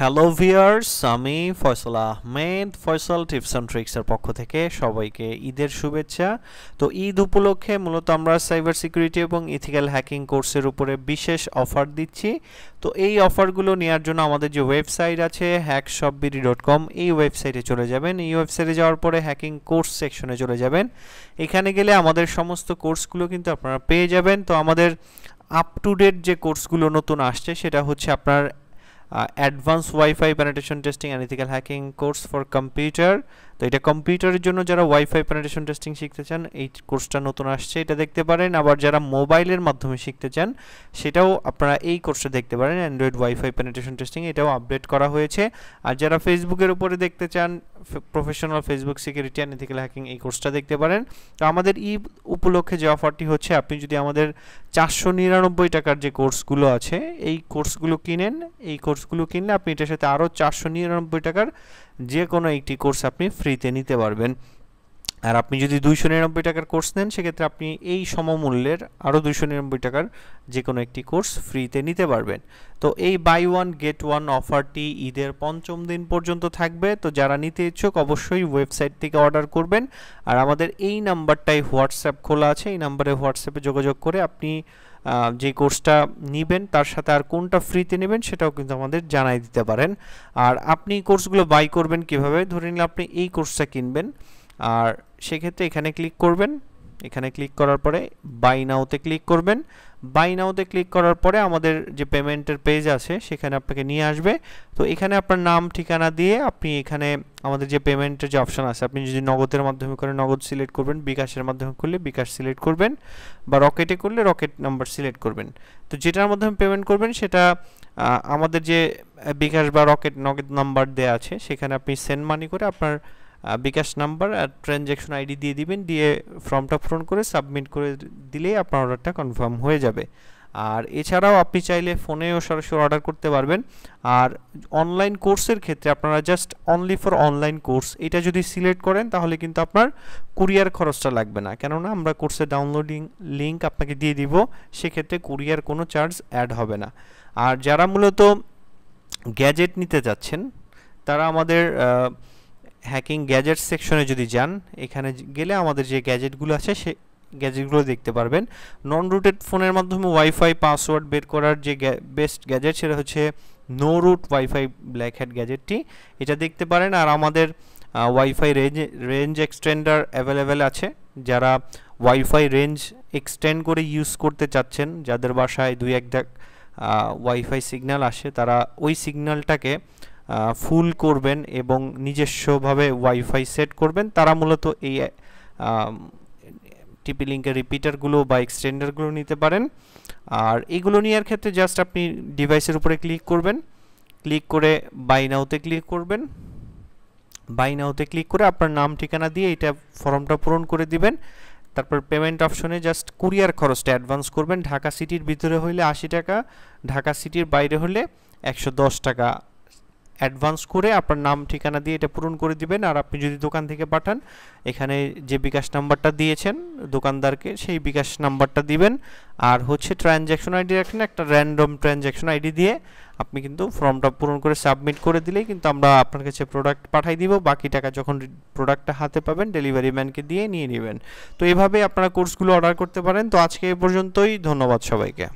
Hello viewers, আমি Faisal Ahmed Faisal tips and ট্রিক্সের পক্ষ থেকে সবাইকে ঈদের শুভেচ্ছা। তো ঈদ উপলক্ষে মূলত আমরা সাইবার সিকিউরিটি এবং ইথিক্যাল হ্যাকিং কোর্সের উপরে বিশেষ অফার দিচ্ছি। তো এই অফারগুলো নেওয়ার জন্য আমাদের যে ওয়েবসাইট আছে hackshopbd.com, এই ওয়েবসাইটে চলে যাবেন। এই ওয়েবসাইটে যাওয়ার পরে হ্যাকিং কোর্স সেকশনে চলে যাবেন। এখানে গেলে আমাদের সমস্ত কোর্সগুলো কিন্তু আপনারা পেয়ে যাবেন। তো আমাদের আপ টু ডেট যে কোর্সগুলো নতুন আসছে সেটা হচ্ছে আপনার advance wifi penetration testing and ethical hacking course for computer. তো এটা কম্পিউটারের জন্য যারা ওয়াইফাই পেনিট্রেশন টেস্টিং শিখতে চান এই কোর্সটা নতুন আসছে, এটা দেখতে পারেন। আবার যারা মোবাইলের মাধ্যমে শিখতে চান সেটাও আপনারা এই কোর্সটা দেখতে পারেন, অ্যান্ড্রয়েড ওয়াইফাই পেনিট্রেশন টেস্টিং, এটাও আপডেট করা হয়েছে। আর যারা ফেসবুকের উপরে দেখতে চান professional Facebook security and ethical hacking, এই কোর্সটা দেখতে পারেন। তো আমাদের ঈদ উপলক্ষে যে অফারটি হচ্ছে, আপনি যদি আমাদের 499 টাকার যে কোর্সগুলো আছে এই কোর্সগুলো কিনেন, এই কোর্সগুলো কিনলে আপনি এটার সাথে আরও 499 টাকার যে কোনো একটি কোর্স আপনি ফ্রিতে নিতে পারবেন। আর আপনি যদি 299 টাকার কোর্স নেন সেক্ষেত্রে আপনি এই সমমূল্যের আরও 299 টাকার যে কোনো একটি কোর্স ফ্রিতে নিতে পারবেন। তো এই বাই ওয়ান গেট ওয়ান অফারটি ঈদের 5ম দিন পর্যন্ত থাকবে। তো যারা নিতে ইচ্ছুক অবশ্যই ওয়েবসাইট থেকে অর্ডার করবেন। আর আমাদের এই নাম্বারটাই হোয়াটসঅ্যাপ খোলা আছে, এই নাম্বারে হোয়াটসঅ্যাপে যোগাযোগ করে আপনি যে কোর্সটা নেবেন তার সাথে আর কোনটা ফ্রিতে নেবেন সেটাও কিন্তু আমাদের জানাই দিতে পারেন। আর আপনি কোর্সগুলো বাই করবেন কিভাবে, ধরে নিলে আপনি এই কোর্সটা কিনবেন, আর সেক্ষেত্রে এখানে ক্লিক করবেন। এখানে ক্লিক করার পরে বাই নাওতে ক্লিক করবেন। বাই নাওতে ক্লিক করার পরে আমাদের যে পেমেন্টের পেজ আছে সেখানে আপনাকে নিয়ে আসবে। তো এখানে আপনার নাম ঠিকানা দিয়ে আপনি এখানে আমাদের যে পেমেন্টের যে অপশান আছে, আপনি যদি নগদের মাধ্যমে করে নগদ সিলেক্ট করবেন, বিকাশের মাধ্যমে করলে বিকাশ সিলেক্ট করবেন, বা রকেটে করলে রকেট নাম্বার সিলেক্ট করবেন। তো যেটার মাধ্যমে পেমেন্ট করবেন সেটা আমাদের যে বিকাশ বা রকেট নগদ নাম্বার দেওয়া আছে সেখানে আপনি সেন্ড মানি করে আপনার বিকাশ নাম্বার আর ট্রানজ্যাকশন আইডি দিয়ে দিবেন, দিয়ে ফর্মটা পূরণ করে সাবমিট করে দিলেই আপনার অর্ডারটা কনফার্ম হয়ে যাবে। আর এছাড়াও আপনি চাইলে ফোনেও সরাসরি অর্ডার করতে পারবেন। আর অনলাইন কোর্সের ক্ষেত্রে আপনারা just only for online course এটা যদি সিলেক্ট করেন তাহলে কিন্তু আপনার কুরিয়ার খরচটা লাগবে না, কেননা আমরা কোর্সের ডাউনলোডিং লিঙ্ক আপনাকে দিয়ে দিব, সেক্ষেত্রে কুরিয়ার কোনো চার্জ অ্যাড হবে না। আর যারা মূলত গ্যাজেট নিতে যাচ্ছেন তারা আমাদের হ্যাকিং গ্যাজেট সেকশনে যদি যান, এখানে গেলে আমাদের যে গ্যাজেটগুলো আছে সে গ্যাজেটগুলো দেখতে পারবেন। নন রুটেড ফোনের মাধ্যমে ওয়াইফাই পাসওয়ার্ড বের করার যে বেস্ট গ্যাজেট সেটা হচ্ছে no root wifi black hat গ্যাজেটটি, এটা দেখতে পারেন। আর আমাদের ওয়াইফাই রেঞ্জ এক্সটেন্ডার অ্যাভেলেবেল আছে। যারা ওয়াইফাই রেঞ্জ এক্সটেন্ড করে ইউজ করতে চাচ্ছেন, যাদের বাসায় 2-1 ওয়াইফাই সিগন্যাল আসে, তারা ওই সিগন্যালটাকে ফুল করবেন এবং নিজস্বভাবে ওয়াইফাই সেট করবেন, তারা মূলত এই টিপি লিঙ্কের রিপিটারগুলো বা এক্সটেন্ডারগুলো নিতে পারেন। আর এগুলো নেওয়ার ক্ষেত্রে জাস্ট আপনি ডিভাইসের উপরে ক্লিক করবেন, ক্লিক করে বাই নাওতে ক্লিক করবেন। বাই নাওতে ক্লিক করে আপনার নাম ঠিকানা দিয়ে এটা ফর্মটা পূরণ করে দিবেন। তারপর পেমেন্ট অপশনে জাস্ট কুরিয়ার খরচটা অ্যাডভান্স করবেন। ঢাকা সিটির ভিতরে হলে 80 টাকা, ঢাকা সিটির বাইরে হলে 110 টাকা অ্যাডভান্স করে আপনার নাম ঠিকানা দিয়ে এটা পূরণ করে দিবেন। আর আপনি যদি দোকান থেকে পাঠান, এখানে যে বিকাশ নাম্বারটা দিয়েছেন দোকানদারকে সেই বিকাশ নাম্বারটা দিবেন। আর হচ্ছে ট্রানজ্যাকশন আইডি রাখেন, একটা র্যান্ডম ট্রানজ্যাকশন আইডি দিয়ে আপনি কিন্তু ফর্মটা পূরণ করে সাবমিট করে দিলেই কিন্তু আমরা আপনার কাছে প্রোডাক্ট পাঠিয়ে দিব। বাকি টাকা যখন প্রোডাক্টটা হাতে পাবেন ডেলিভারি ম্যানকে দিয়ে নিয়ে নেবেন। তো এভাবে আপনারা কোর্সগুলো অর্ডার করতে পারেন। তো আজকে এ পর্যন্তই, ধন্যবাদ সবাইকে।